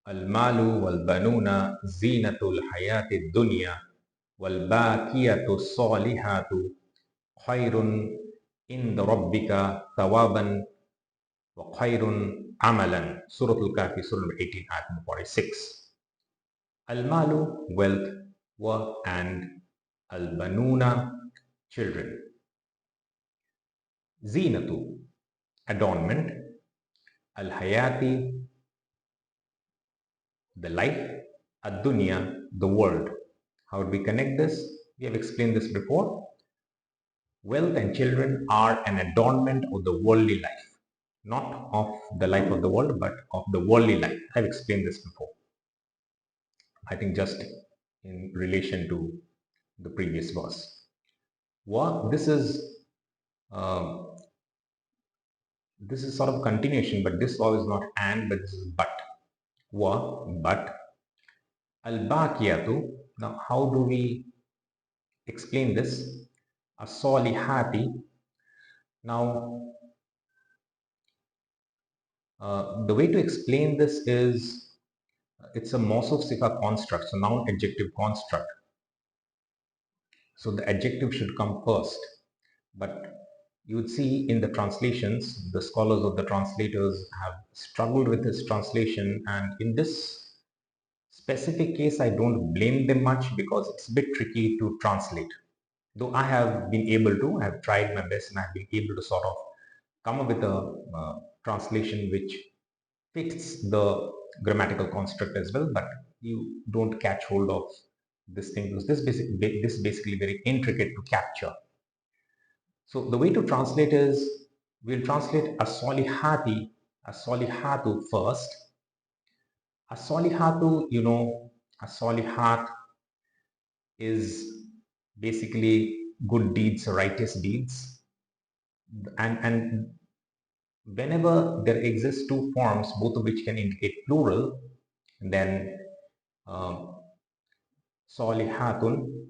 المال والبنون زينة الحياة الدنيا والباقيات الصالحات خير عند ربك ثوابا وخير عملا. Surah-Al-Kahfi, Surah number 18, ayat number 46. Al-Malu, wealth, and al-Banuna, children. Zinatu, adornment. Al-Hayati, the life. Ad-Dunya, the world. How do we connect this? We have explained this before. Wealth and children are an adornment of the worldly life. Not of the life of the world, but of the worldly life. I've explained this before. I think just in relation to the previous verse. This is sort of continuation, but this vaw is not and, but this is but. But. Al-Baqiyatu. Now, how do we explain this? As-Salihati. Now, the way to explain this is it's a Mawsuf Sifa construct, so noun adjective construct. So the adjective should come first. But you would see in the translations, the scholars of the translators have struggled with this translation, and in this specific case, I don't blame them much because it's a bit tricky to translate. Though I have been able to, I have tried my best and I've been able to sort of come up with a translation which fits the grammatical construct as well, but you don't catch hold of this thing because this is basically very intricate to capture. So the way to translate is, we'll translate as-Salihati, as-Salihatu first. As-Salihatu, you know, as-Salihat is basically good deeds, righteous deeds. And whenever there exists two forms, both of which can indicate plural, then Salihatun,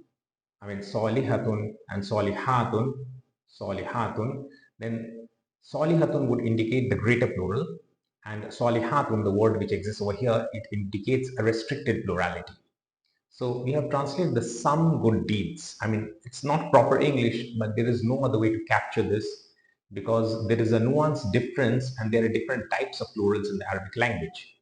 Salihatun and Salihatun, then Salihatun would indicate the greater plural, and Salihatun, the word which exists over here, it indicates a restricted plurality. So we have translated the some good deeds. It's not proper English, but there is no other way to capture this because there is a nuance difference and there are different types of plurals in the Arabic language.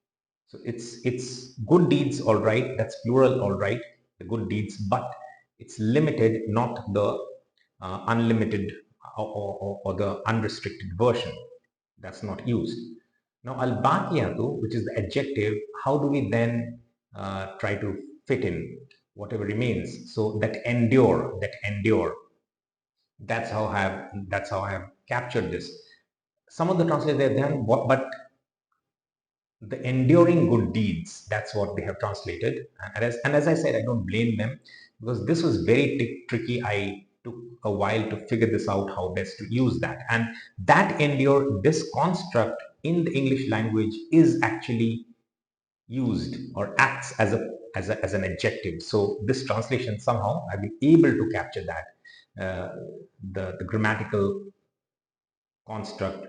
So it's good deeds, all right, that's plural, all right, the good deeds, but it's limited, not the unlimited or the unrestricted version. That's not used. Now, al-baqiyatu, which is the adjective, how do we then try to fit in whatever remains? So that endure. That's how I have captured this. Some of the translators have done, but the enduring good deeds, that's what they have translated. And as I said, I don't blame them because this was very tricky. I took a while to figure this out, how best to use that. And that endure, this construct in the English language is actually used or acts as an adjective. So this translation, somehow I've been able to capture that, the grammatical construct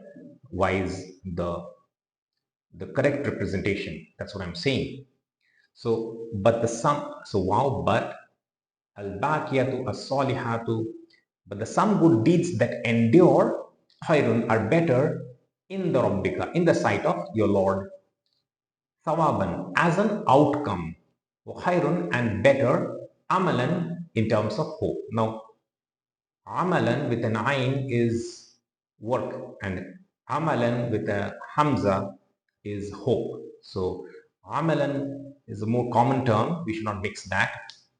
wise, the correct representation. That's what I'm saying. So, but the sum, so wow, but al-baqiyatu as-salihatu, but the some good deeds that endure, khairun, are better in the rabbika, in the sight of your Lord, thawaban, as an outcome, wa khairun, and better, amalan, in terms of hope. Now, amalan with an ayn is work, and amalan with a hamza is hope. So amalan is a more common term. We should not mix that.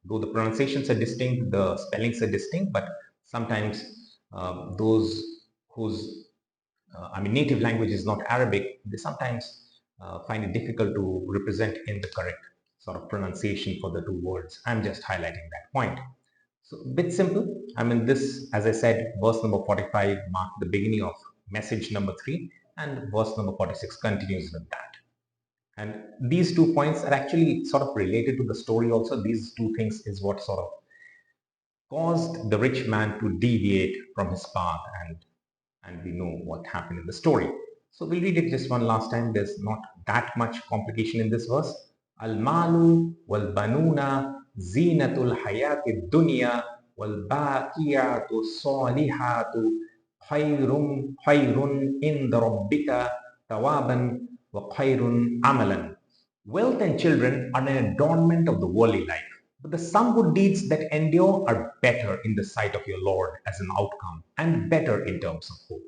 Though the pronunciations are distinct, the spellings are distinct, but sometimes those whose native language is not Arabic, they sometimes find it difficult to represent in the correct sort of pronunciation for the two words. I'm just highlighting that point. So a bit simple. This, as I said, verse number 45 marked the beginning of message number 3, and verse number 46 continues with that. And these 2 points are actually sort of related to the story also. These 2 things is what sort of caused the rich man to deviate from his path, and we know what happened in the story. So we'll read it just one last time. There's not that much complication in this verse. Al-malu wal-banuna zinatul hayati dunya wal-baqiyatu salihatu khayrun inda rabbika tawaban wa khayrun amalan. Wealth and children are an adornment of the worldly life, but the some good deeds that endure are better in the sight of your Lord as an outcome and better in terms of hope.